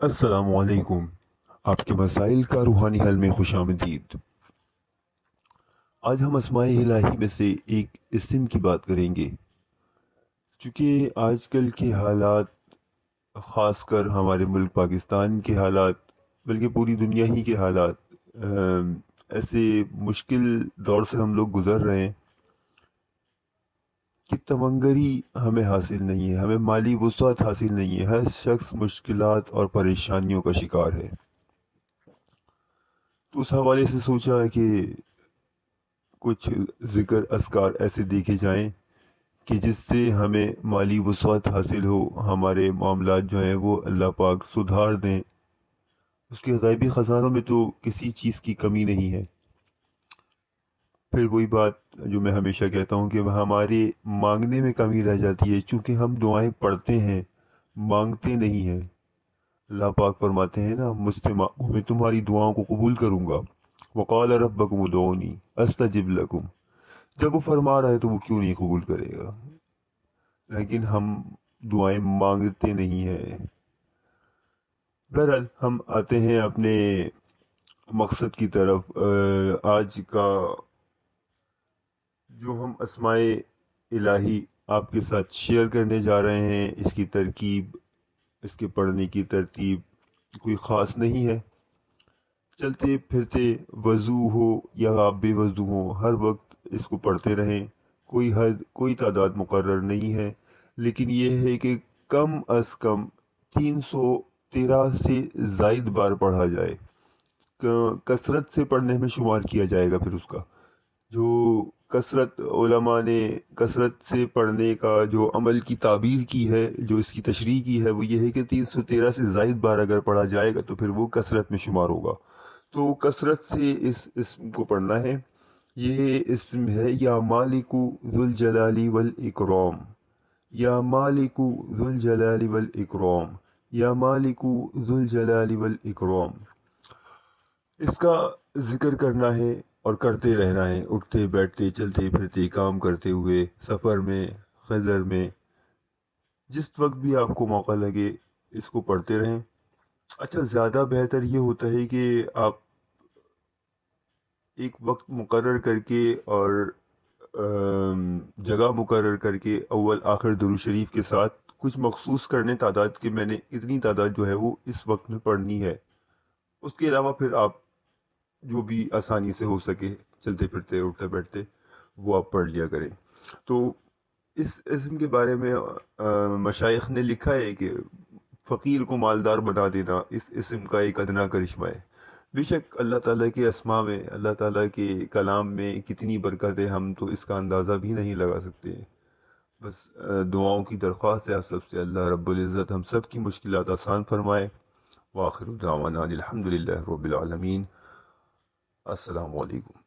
السلام علیکم۔ آپ کے مسائل کا روحانی حل میں خوش آمدید۔ آج ہم اسماء الہی میں سے ایک اسم کی بات کریں گے۔ چونکہ آج کل کے حالات، خاص کر ہمارے ملک پاکستان کے حالات، بلکہ پوری دنیا ہی کے حالات، ایسے مشکل دور سے ہم لوگ گزر رہے ہیں کہ تمنگری ہمیں حاصل نہیں ہے، ہمیں مالی وسعت حاصل نہیں ہے، ہر شخص مشکلات اور پریشانیوں کا شکار ہے۔ تو اس حوالے سے سوچا کہ کچھ ذکر اذکار ایسے دیکھے جائیں کہ جس سے ہمیں مالی وسعت حاصل ہو، ہمارے معاملات جو ہیں وہ اللہ پاک سدھار دیں۔ اس کے غیبی خزانوں میں تو کسی چیز کی کمی نہیں ہے۔ پھر وہی بات جو میں ہمیشہ کہتا ہوں کہ ہمارے مانگنے میں کمی رہ جاتی ہے، چونکہ ہم دعائیں پڑھتے ہیں، مانگتے نہیں ہیں۔ اللہ پاک فرماتے ہیں نا، مجھ سے مانگو میں تمہاری دعاؤں کو قبول کروں گا۔ وقال ربکم ادعونی استجب لکم۔ جب وہ فرما رہا ہے تو وہ کیوں نہیں قبول کرے گا؟ لیکن ہم دعائیں مانگتے نہیں ہیں۔ بہرحال ہم آتے ہیں اپنے مقصد کی طرف۔ آج کا جو ہم اسماء الہی آپ کے ساتھ شیئر کرنے جا رہے ہیں، اس کی ترکیب، اس کے پڑھنے کی ترتیب کوئی خاص نہیں ہے۔ چلتے پھرتے وضو ہو یا آپ بے وضو ہو، ہر وقت اس کو پڑھتے رہیں۔ کوئی حد، کوئی تعداد مقرر نہیں ہے، لیکن یہ ہے کہ کم از کم 313 سے زائد بار پڑھا جائے۔ کثرت سے پڑھنے میں شمار کیا جائے گا۔ پھر اس کا جو کثرت، علماء نے کثرت سے پڑھنے کا جو عمل کی تعبیر کی ہے، جو اس کی تشریح کی ہے، وہ یہ ہے کہ 313 سے زائد بار اگر پڑھا جائے گا تو پھر وہ کثرت میں شمار ہوگا۔ تو کثرت سے اس اسم کو پڑھنا ہے۔ یہ اسم ہے یا مالک ذو الجلال والاکرام، یا مالک ذو الجلال والاکرام، یا مالک ذو الجلال والاکرام۔ اس کا ذکر کرنا ہے اور کرتے رہنا ہے، اٹھتے بیٹھتے چلتے پھرتے کام کرتے ہوئے، سفر میں، خضر میں، جس وقت بھی آپ کو موقع لگے اس کو پڑھتے رہیں۔ اچھا، زیادہ بہتر یہ ہوتا ہے کہ آپ ایک وقت مقرر کر کے اور جگہ مقرر کر کے اول آخر درود شریف کے ساتھ کچھ مخصوص کرنے تعداد کہ میں نے اتنی تعداد جو ہے وہ اس وقت میں پڑھنی ہے۔ اس کے علاوہ پھر آپ جو بھی آسانی سے ہو سکے چلتے پھرتے اٹھتے بیٹھتے وہ آپ پڑھ لیا کریں۔ تو اس اسم کے بارے میں مشائخ نے لکھا ہے کہ فقیر کو مالدار بنا دینا اس اسم کا ایک ادنا کرشمہ ہے۔ بے شک اللہ تعالیٰ کے اسماء میں، اللہ تعالیٰ کے کلام میں کتنی برکت ہے، ہم تو اس کا اندازہ بھی نہیں لگا سکتے۔ بس دعاؤں کی درخواست ہے آپ سب سے، اللہ رب العزت ہم سب کی مشکلات آسان فرمائے۔ وآخر دعوانا الحمد للہ رب العالمین۔ السلام علیکم۔